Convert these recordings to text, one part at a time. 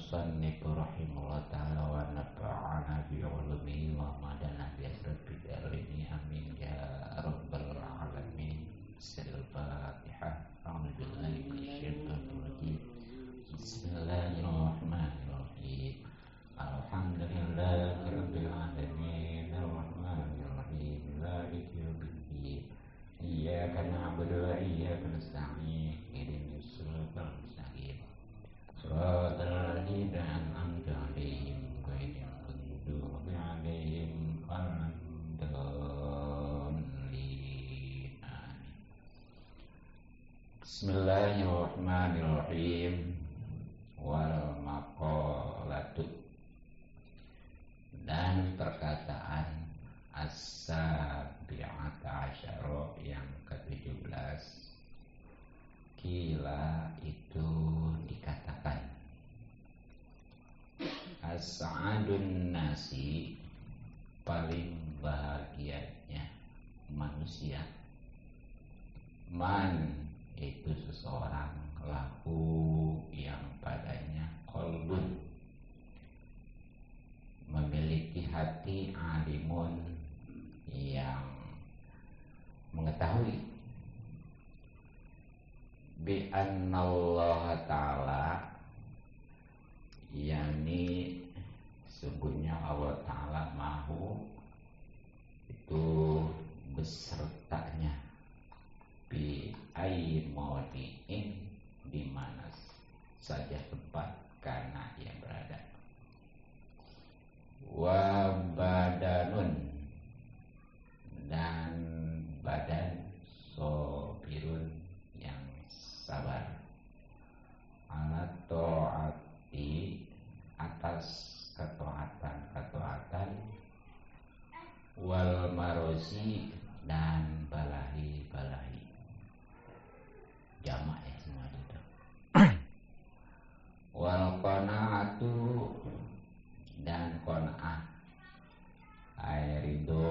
المصنف رحمه الله تعالى ونفعنا بعلومه ومدنا بأسرار بدارين آمين يا رب العالمين. الفاتحة. أعوذ بالله من الشيطان الرجيم. بسم الله الرحمن الرحيم. الحمد لله رب العالمين الرحمن الرحيم مالك يوم الدين. إياك نعبد وإياك نستعين اهدنا الصراط المستقيم صراط الذين أنعمت عليهم غير المغضوب عليهم ولا الضالين. آمين. Bismillahirrahmanirrahim. Wal maqalatu, dan perkataan as-sabi'ata asyara yang ke-17. Kila itu dikatakan as-sa'adun nasi, paling bahagianya manusia, man itu seseorang, lahu yang padanya, qalbun memiliki hati, alimun yang mengetahui, bi annallaha ta'ala, yakni sungguhnya Allah Ta'ala mahu itu besertanya, bi aimodiin, di mana saja tempat karena ia berada, wa badanun, dan badan, sobirun yang sabar, ala ta'ati, atas ketaatan, wal marosi, dan balahi, jamak ya semua itu. Wal qanaatu, dan qanaah, ridho,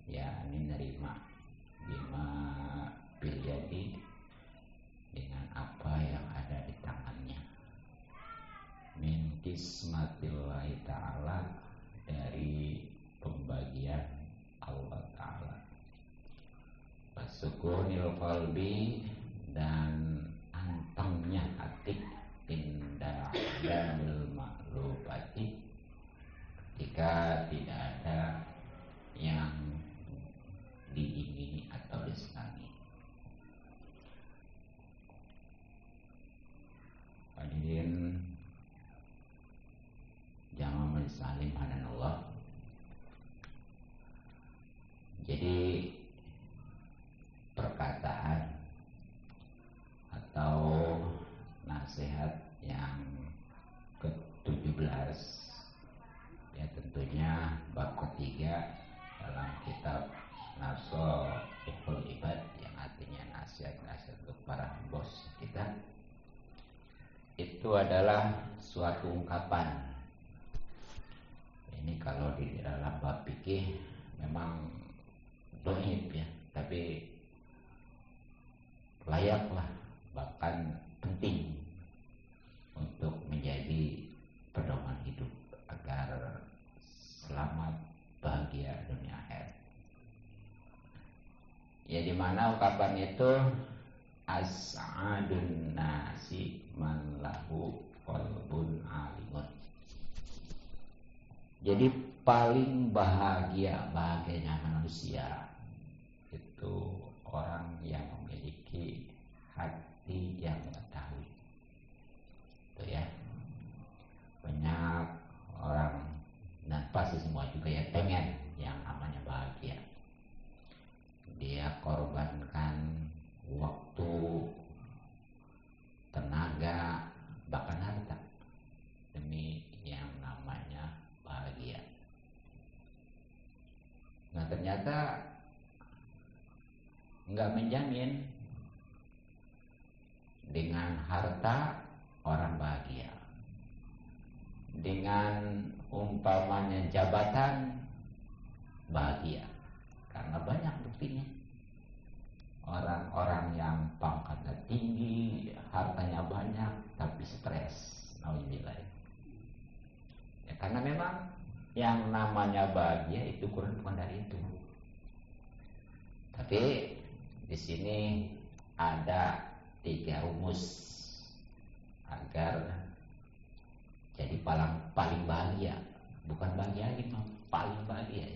yakni nerima, bima bilyadi, dengan apa yang ada di tangannya, min kismatillahi ta'ala, dari pembagian Allah Ta'ala, wasukunil qalbi, dan antangnya hati, indah damil maklubati, ketika tidak ada yang diingini atau disenangi. Hadirin jamaah majelis taklim hadanallah. Jadi perkataan atau nasihat yang ke-17 ya, tentunya bab ketiga dalam kitab Nashihul Ibad, yang artinya nasihat-nasihat untuk para bos kita. Itu adalah suatu ungkapan. Ini kalau di dalam bab fikih memang dhaif ya, tapi layaklah, bahkan penting untuk menjadi pedoman hidup agar selamat, bahagia dunia akhirat. Ya, di mana ungkapan itu as-sa'adun nasi man lahu qalbun alimun. Jadi paling bahagianya manusia itu orang yang memiliki hati yang mengetahui. Itu ya. Banyak orang, dan pasti semua juga ya, pengen yang namanya bahagia. Dia korbankan waktu, tenaga, bahkan harta demi yang namanya bahagia. Nah, ternyata nggak menjamin dengan harta orang bahagia, dengan umpamanya jabatan bahagia, karena banyak buktinya orang-orang yang pangkatnya tinggi, hartanya banyak, tapi stres. Nauzubillah yang namanya bahagia itu kurang bukan dari itu. Tapi di sini ada 3 rumus agar jadi paling bahagia, bukan bahagia gitu, paling bahagia.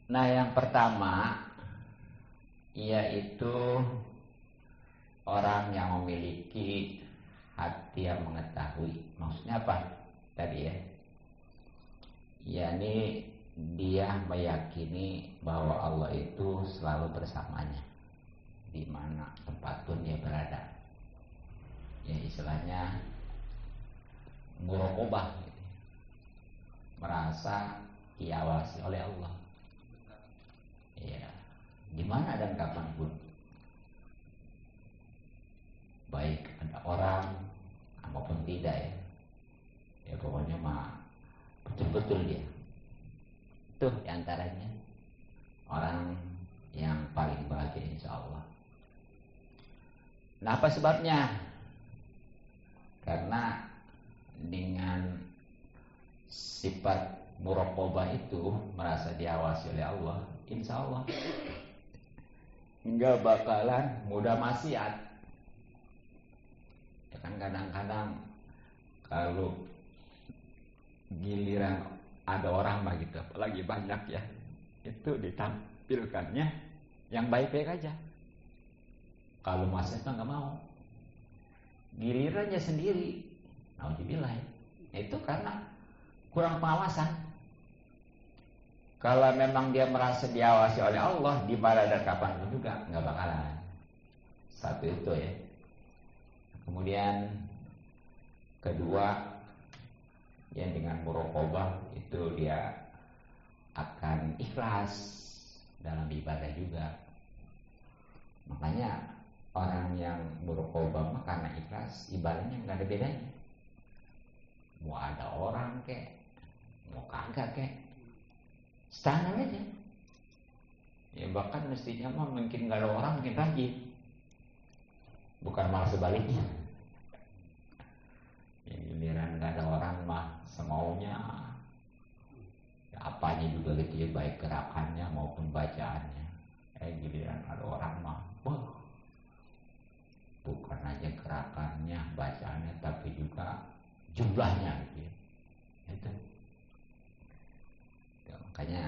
Nah, yang pertama yaitu orang yang memiliki hati yang mengetahui. Maksudnya apa tadi ya? Yakni dia meyakini bahwa Allah itu selalu bersamanya di mana tempat pun dia berada. Ya istilahnya muraqabah gitu. Merasa diawasi oleh Allah. Ya, di mana dan kapanpun. Baik ada orang maupun tidak ya. Ya pokoknya mah betul-betul dia. Itu diantaranya orang yang paling bahagia insya Allah. Nah, apa sebabnya? Karena dengan sifat muraqabah itu merasa diawasi oleh Allah, insya Allah nggak bakalan mudah maksiat. Ya kan kadang-kadang kalau giliran ada orang mah gitu, apalagi banyak ya, itu ditampilkannya yang baik-baik aja. Kalau maksiat mah nggak mau, gilirannya sendiri, nauzubillah. Itu karena kurang pengawasan. Kalau memang dia merasa diawasi oleh Allah di mana dan kapan pun juga nggak bakalan. Satu itu ya. Kemudian kedua, yang dengan muraqabah itu dia akan ikhlas dalam ibadah juga. Makanya orang yang muraqabah mah karena ikhlas ibadahnya nggak ada bedanya. Mau ada orang kek, mau kagak kek, standar aja. Ya bahkan mestinya mah mungkin nggak ada orang mungkin rajin, bukan malah sebaliknya. Yang giliran nggak ada orang mah semaunya, ya apanya juga gitu ya, baik gerakannya maupun bacaannya. Giliran ada orang mah, bukan aja gerakannya, bacaannya, tapi juga jumlahnya gitu ya. Itu. Ya, makanya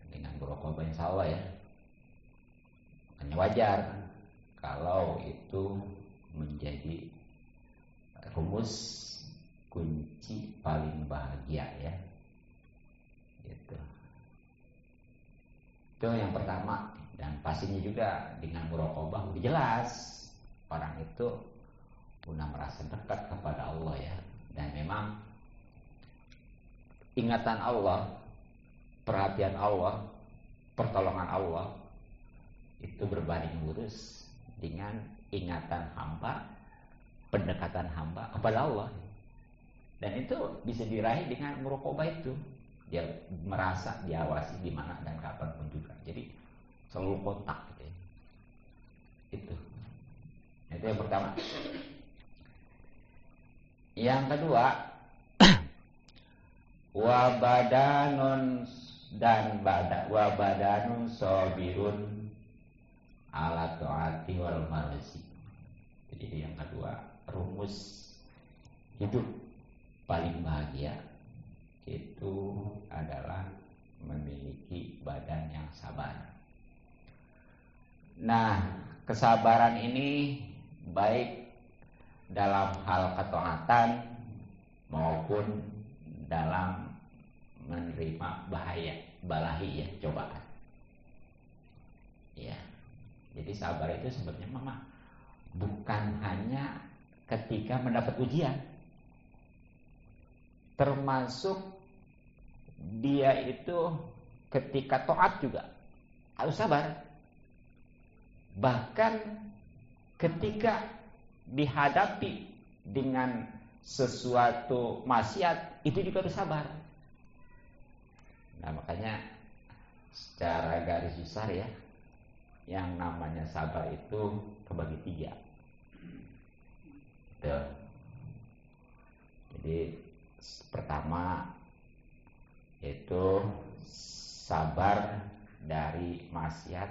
dengan muraqabah insya Allah ya, makanya wajar kalau itu menjadi rumus kunci paling bahagia ya. Gitu. Itu yang pertama. Dan pastinya juga dengan muraqabah lebih jelas orang itu sudah merasa dekat kepada Allah ya. Dan memang ingatan Allah, perhatian Allah, pertolongan Allah itu berbanding lurus dengan ingatan hamba, pendekatan hamba kepada Allah. Dan itu bisa diraih dengan muraqabah itu. Dia merasa diawasi di mana dan kapan pun juga. Jadi selalu kontak gitu ya. Itu yang pertama. Yang kedua, wabadanun sabirun ala taati wal marzi. Jadi yang kedua, rumus hidup paling bahagia itu adalah memiliki badan yang sabar. Nah, kesabaran ini baik dalam hal ketaatan maupun dalam menerima balahi ya, cobaan. Ya. Jadi sabar itu sebenarnya bukan hanya ketika mendapat ujian, termasuk dia itu ketika taat juga harus sabar. Bahkan ketika dihadapi dengan sesuatu maksiat itu juga harus sabar. Nah makanya secara garis besar ya, yang namanya sabar itu kebagi 3. Tuh. Jadi pertama pertama yaitu sabar dari maksiat.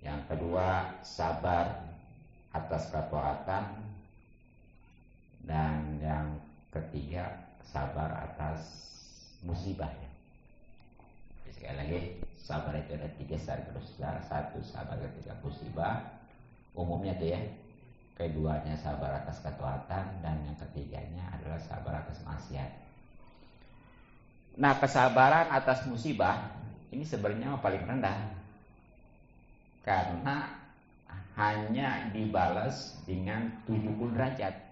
Yang kedua, sabar atas ketaatan. Dan yang ketiga, sabar atas musibah. Sekali lagi, sabar itu ada 3 saudara. 1, sabar ketika musibah, umumnya tuh ya. Keduanya sabar atas ketaatan, dan yang ketiganya adalah sabar atas maksiat. Nah, kesabaran atas musibah ini sebenarnya paling rendah, karena hanya dibalas dengan 70 derajat.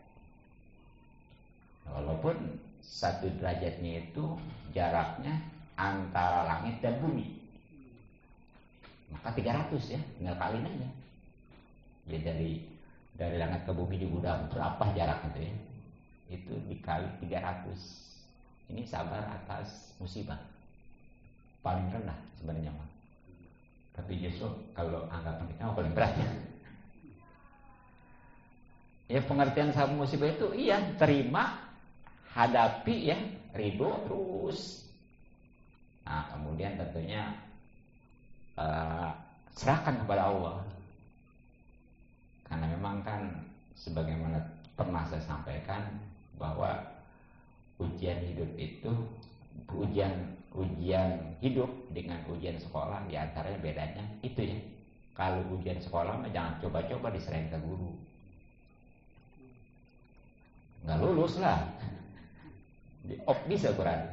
Walaupun 1 derajatnya itu jaraknya antara langit dan bumi, maka 300 ya, tinggal kaliin aja. Ya dari langit ke bumi juga berapa jarak itu ya? Itu dikali 300. Ini sabar atas musibah. Paling rendah sebenarnya mah. Tapi justru kalau anggapan kita paling berat ya. Ya pengertian sabar musibah itu iya, terima, hadapi ya, ridho terus. Nah, kemudian tentunya serahkan kepada Allah. Karena memang kan sebagaimana pernah saya sampaikan bahwa ujian hidup itu ujian hidup dengan ujian sekolah di antaranya bedanya itu ya. Kalau ujian sekolah mah jangan coba-coba diserahin ke guru. Nggak lulus lah. Bisa berani.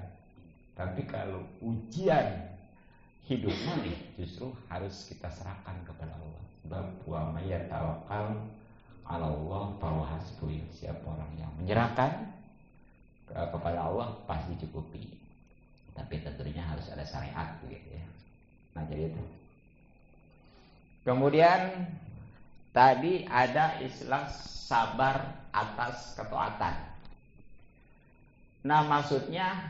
Tapi kalau ujian hidupnya nih justru harus kita serahkan kepada Allah. Sebab wa may yatawakkal 'ala Allah fa huwa hasbuh. Siapa orang yang menyerahkan kepada Allah pasti cukupi. Tapi tentunya harus ada syariat gitu ya. Nah, jadi itu. Kemudian tadi ada istilah sabar atas ketaatan. Nah, maksudnya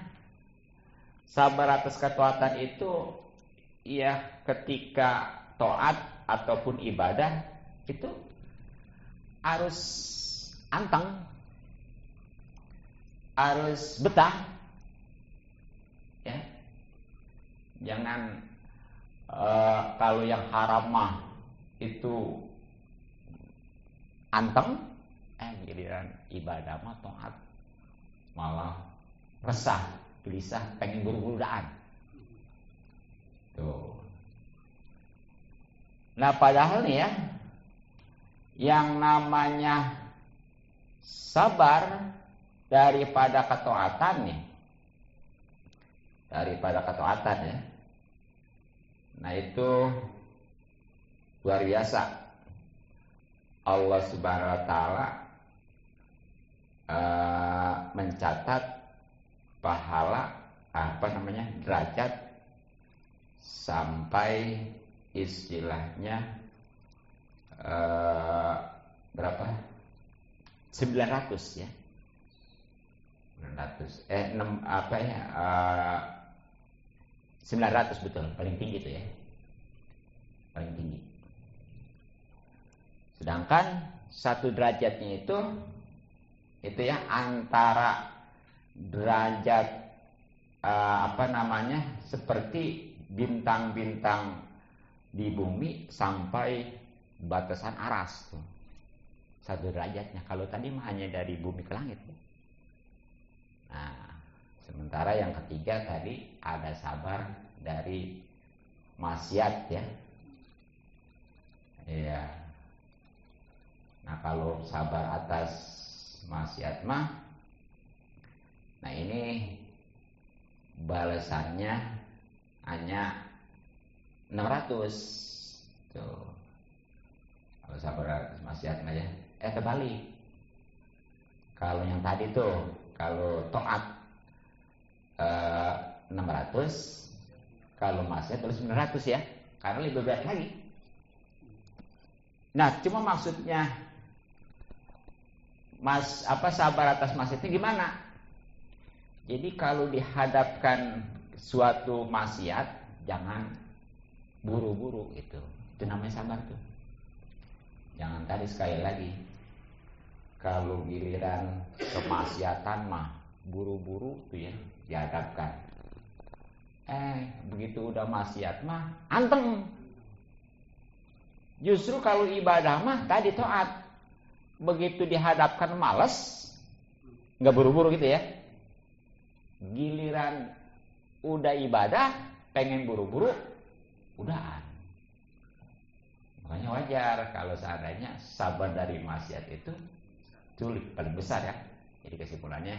sabar atas ketaatan itu ya ketika taat ataupun ibadah itu harus anteng, harus betah ya. Jangan kalau yang haram mah itu anteng, giliran ibadah mah taat malah resah, gelisah, pengen buru-buru daan. Tuh. Nah, padahal nih ya, yang namanya sabar daripada ketaatan nih, daripada ketaatan ya. Nah, itu luar biasa. Allah Subhanahu wa taala mencatat pahala derajat sampai istilahnya berapa? 900 ya. 900 betul, paling tinggi itu ya. Paling tinggi. Sedangkan 1 derajatnya itu ya antara derajat seperti bintang-bintang di bumi sampai batasan aras tuh. 1 derajatnya. Kalau tadi mah hanya dari bumi ke langit. Nah, sementara yang ketiga tadi ada sabar dari maksiat ya. Iya. Nah, kalau sabar atas maksiat mah, nah ini balasannya hanya 600 tuh. Kalau sabar atas maksiat mah ya, terbalik. Kalau yang tadi tuh, kalau taat 600, kalau maksiat terus 900 ya, karena lebih berat lagi. Nah, cuma maksudnya sabar atas maksiatnya gimana? Jadi kalau dihadapkan suatu maksiat, jangan buru-buru itu. Itu namanya sabar tuh. Jangan tadi sekali lagi. Kalau giliran kemaksiatan mah buru-buru tuh ya dihadapkan. Begitu udah maksiat mah anteng. Justru kalau ibadah mah tadi taat. Begitu dihadapkan malas, nggak buru-buru gitu ya. Giliran udah ibadah, pengen buru-buru, udahan. Makanya wajar kalau seandainya sabar dari maksiat itu sulit paling besar ya. Jadi kesimpulannya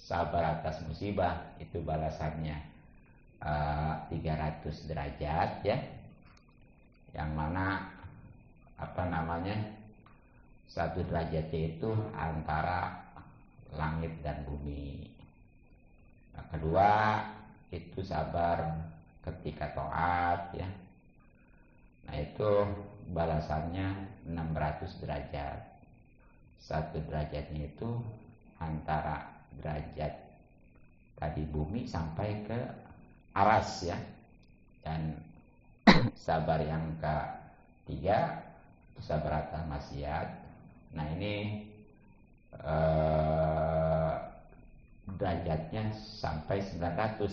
sabar atas musibah itu balasannya 300 derajat ya. Yang mana satu derajatnya itu antara langit dan bumi. Nah, kedua itu sabar ketika taat ya. Nah itu balasannya 600 derajat. Satu derajatnya itu antara derajat tadi bumi sampai ke aras ya. Dan sabar yang ketiga itu sabar atas maksiat. Nah ini derajatnya sampai 900.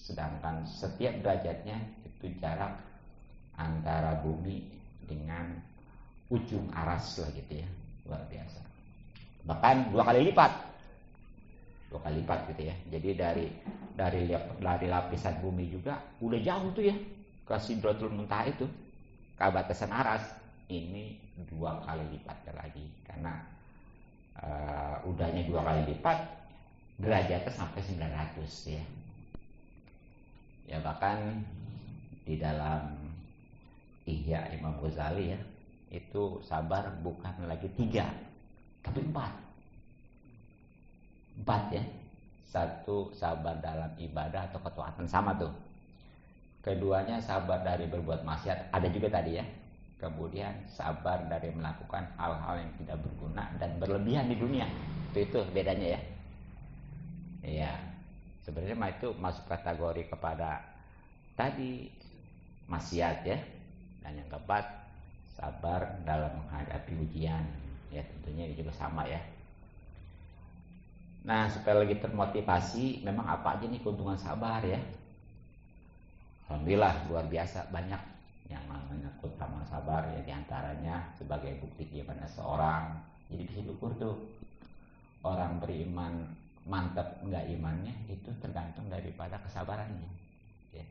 Sedangkan setiap derajatnya itu jarak antara bumi dengan ujung aras lah gitu ya. Luar biasa. Bahkan 2 kali lipat gitu ya. Jadi dari lapisan bumi juga udah jauh tuh ya ke Sidratul Muntaha itu, ke batasan aras. Ini 2 kali lipatnya lagi karena udahnya 2 kali lipat, derajatnya sampai 900 ya. Ya bahkan di dalam Ihya Imam Ghazali ya, itu sabar bukan lagi 3 tapi 4 ya. Satu sabar dalam ibadah atau ketaatan sama tuh. Keduanya sabar dari berbuat maksiat, ada juga tadi ya. Kemudian sabar dari melakukan hal-hal yang tidak berguna dan berlebihan di dunia. Itu bedanya ya. Iya. Sebenarnya itu masuk kategori kepada tadi maksiat ya. Dan yang keempat sabar dalam menghadapi ujian. Ya tentunya ini juga sama ya. Nah supaya lagi termotivasi, memang apa aja nih keuntungan sabar ya. Alhamdulillah luar biasa banyak yang namanya keutamaan sabar ya, diantaranya sebagai bukti keimanan seorang. Jadi bisa diukur tuh orang beriman mantap enggak imannya itu tergantung daripada kesabarannya ya.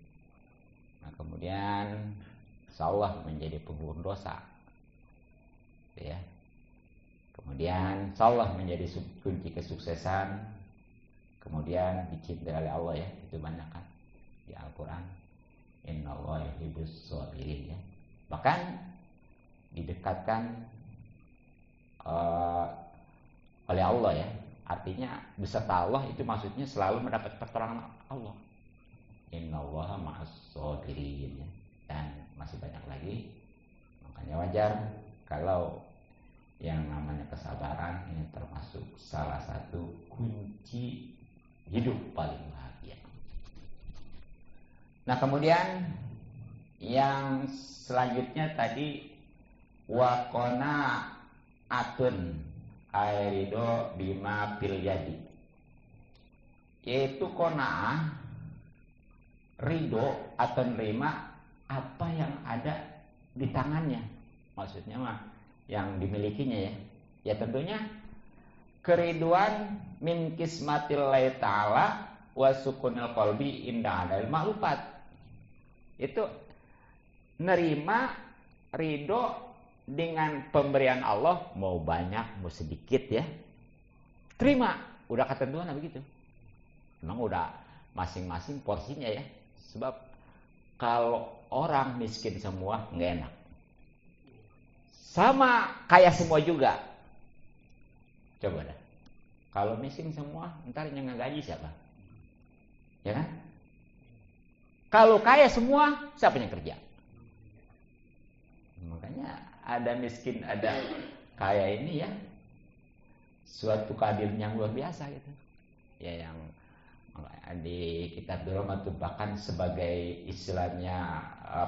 Nah kemudian insyaallah menjadi penggugah dosa ya. Kemudian insyaallah menjadi kunci kesuksesan. Kemudian dicintai oleh Allah ya, itu banyak kan di Al-Quran. Innallaha yuhibbus shabirin ya. Bahkan didekatkan oleh Allah ya. Artinya beserta Allah itu maksudnya selalu mendapat pertolongan Allah. Innallaha ma'as shabirin ya. Dan masih banyak lagi. Makanya wajar kalau yang namanya kesabaran ini termasuk salah satu kunci hidup paling bahagia. Nah kemudian yang selanjutnya tadi wakona atun airido bima fil yadi, yaitu qanaah ridho atau nerima apa yang ada di tangannya, maksudnya mah yang dimilikinya ya. Ya tentunya keriduan min kismatillahi ta'ala wa sukunil qalbi inda adal ma'lufat. Itu nerima ridho dengan pemberian Allah, mau banyak mau sedikit ya, terima, udah ketentuan begitu. Memang udah masing-masing porsinya ya. Sebab kalau orang miskin semua nggak enak, sama kaya semua juga. Coba dah, kalau miskin semua ntar yang ngegaji siapa? Ya kan? Kalau kaya semua, siapa yang kerja? Makanya ada miskin, ada kaya ini ya, suatu keadilan yang luar biasa gitu. Ya yang di kitab Durama itu bahkan sebagai istilahnya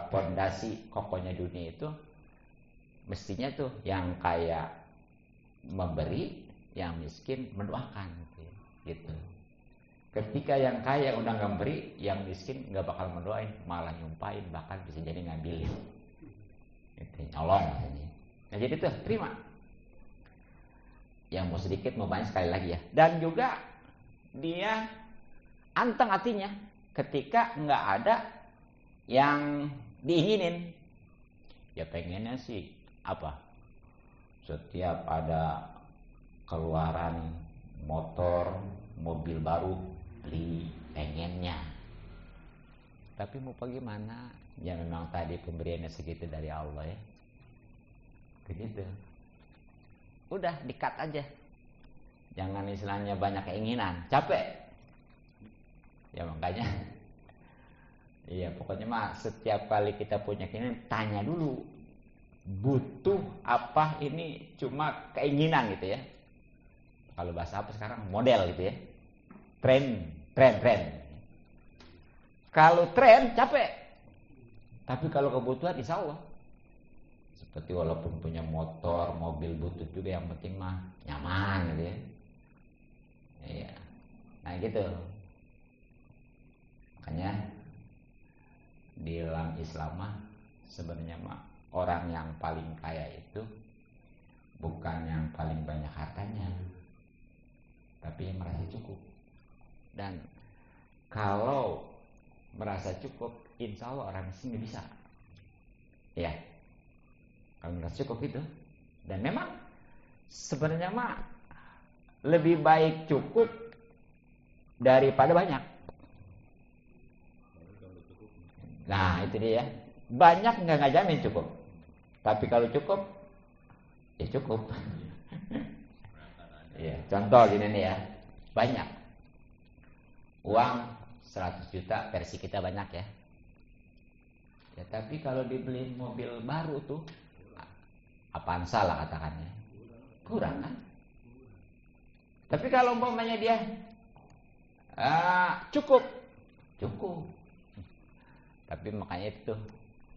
pondasi kokohnya dunia itu, mestinya tuh yang kaya memberi, yang miskin mendoakan gitu. Ketika yang kaya udah nggak beri, yang miskin nggak bakal mendoain, malah nyumpain, bahkan bisa jadi ngambilin. Itu nyolong maksudnya. Nah jadi tuh terima. Yang mau sedikit mau banyak sekali lagi ya. Dan juga dia anteng hatinya ketika nggak ada yang diinginin. Ya pengennya sih apa? Setiap ada keluaran motor, mobil baru, beli, pengennya. Tapi mau bagaimana? Ya memang tadi pemberiannya segitu dari Allah ya. Begitu. Udah di-cut aja. Jangan istilahnya banyak keinginan, capek. Ya makanya iya pokoknya mah setiap kali kita punya keinginan tanya dulu. Butuh apa ini cuma keinginan gitu ya. Kalau bahasa apa sekarang model gitu ya. Tren. Kalau tren capek. Tapi kalau kebutuhan insya Allah. Seperti walaupun punya motor, mobil butut juga yang penting mah nyaman gitu ya. Iya. Nah gitu. Makanya di dalam Islam mah sebenarnya mah orang yang paling kaya itu bukan yang paling banyak hartanya, tapi yang merasa cukup. Dan kalau merasa cukup, insya Allah orang sini bisa. Ya, kalau merasa cukup itu. Dan memang sebenarnya mah lebih baik cukup daripada banyak. Nah itu dia. Banyak nggak jamin cukup. Tapi kalau cukup, ya cukup. Ya, contoh gini nih ya. Banyak. Uang 100 juta versi kita banyak ya. Ya tapi kalau dibeli mobil baru tuh, apaan salah katakannya? Kurang kan? Tapi kalau umpamanya dia cukup. Tapi makanya itu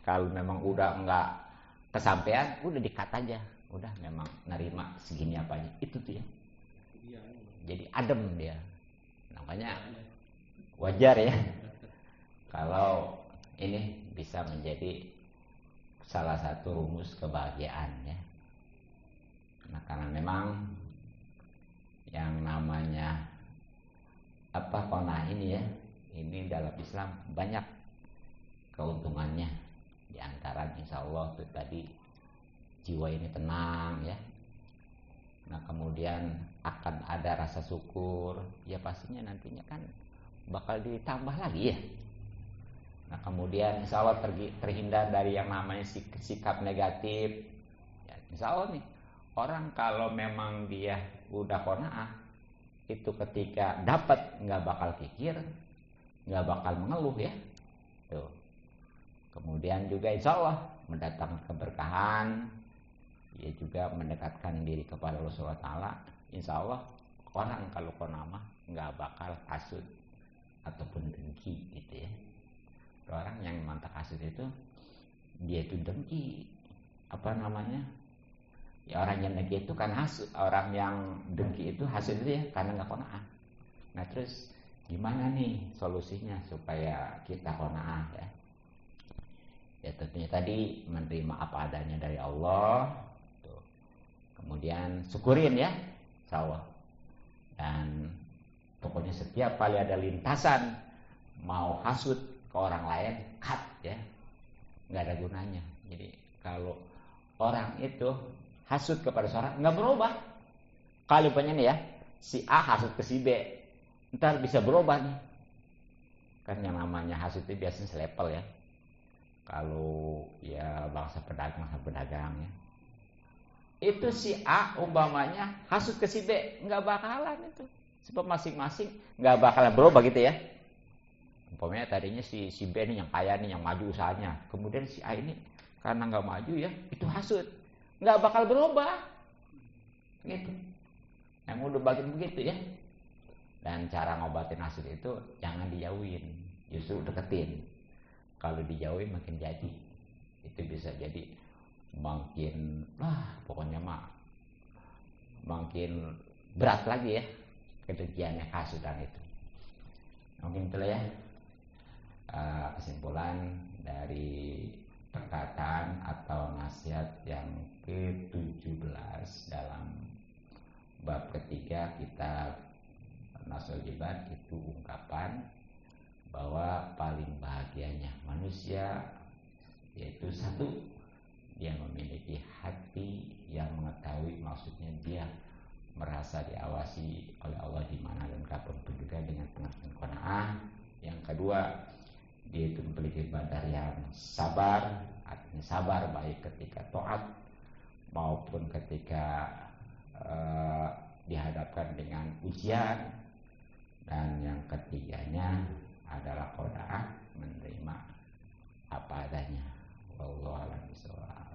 kalau memang udah enggak kesampaian, udah di-cut aja. Udah memang nerima segini apa aja. Itu tuh ya. Jadi adem dia. Makanya wajar ya. Kalau ini bisa menjadi salah satu rumus kebahagiaan ya. Nah, karena memang yang namanya qanaah ini ya, ini dalam Islam banyak keuntungannya. Di antara insya Allah itu tadi jiwa ini tenang ya. Nah kemudian akan ada rasa syukur. Ya pastinya nantinya kan bakal ditambah lagi ya. Nah kemudian insya Allah terhindar dari yang namanya sikap negatif ya, insya Allah nih orang kalau memang dia udah qanaah itu ketika dapat nggak bakal pikir, nggak bakal mengeluh ya. Tuh. Kemudian juga insya Allah mendatangkan keberkahan, ya juga mendekatkan diri kepada Allah SWT. Insya Allah orang kalau qanaah nggak bakal hasud ataupun dengki gitu ya. Orang yang mantap hasud itu dia itu dengki, ya orang yang dengki itu kan hasud, orang yang dengki itu hasud itu ya karena nggak qanaah. Nah terus gimana nih solusinya supaya kita qanaah ya? Ya tentunya tadi menerima apa adanya dari Allah, tuh. Kemudian syukurin ya, insya dan pokoknya setiap kali ada lintasan mau hasud ke orang lain, cut ya, nggak ada gunanya. Jadi kalau orang itu hasud kepada seorang nggak berubah. Kalau nih ya, si A hasud ke si B, ntar bisa berubah nih. Kan yang namanya hasud itu biasanya selepel ya. Kalau ya bangsa pedagang ya, itu si A umpamanya hasud ke si B, nggak bakalan itu. Sebab masing-masing nggak bakalan berubah gitu ya. Umpamanya tadinya si B ini yang kaya nih, yang maju usahanya. Kemudian si A ini karena nggak maju ya, itu hasud, nggak bakal berubah. Gitu. Yang udah bagian begitu ya. Dan cara ngobatin hasud itu jangan dijauhin, justru deketin. Kalau dijauhin makin jadi, itu bisa jadi makin pokoknya mah makin berat lagi ya kedengkiannya, hasudan itu. Mungkin itulah ya kesimpulan dari perkataan atau nasihat yang ke-17 dalam bab ketiga kitab Nasul Jibat, itu ungkapan bahwa paling bahagianya manusia yaitu satu, dia memiliki hati yang mengetahui, maksudnya dia merasa diawasi oleh Allah di mana dan kapan pun juga dengan pengertian qanaah. Yang kedua, dia itu memiliki badan yang sabar, artinya sabar baik ketika taat maupun ketika dihadapkan dengan ujian. Dan yang ketiganya adalah qanaah, menerima apa adanya. Wallahu a'lam bishawab.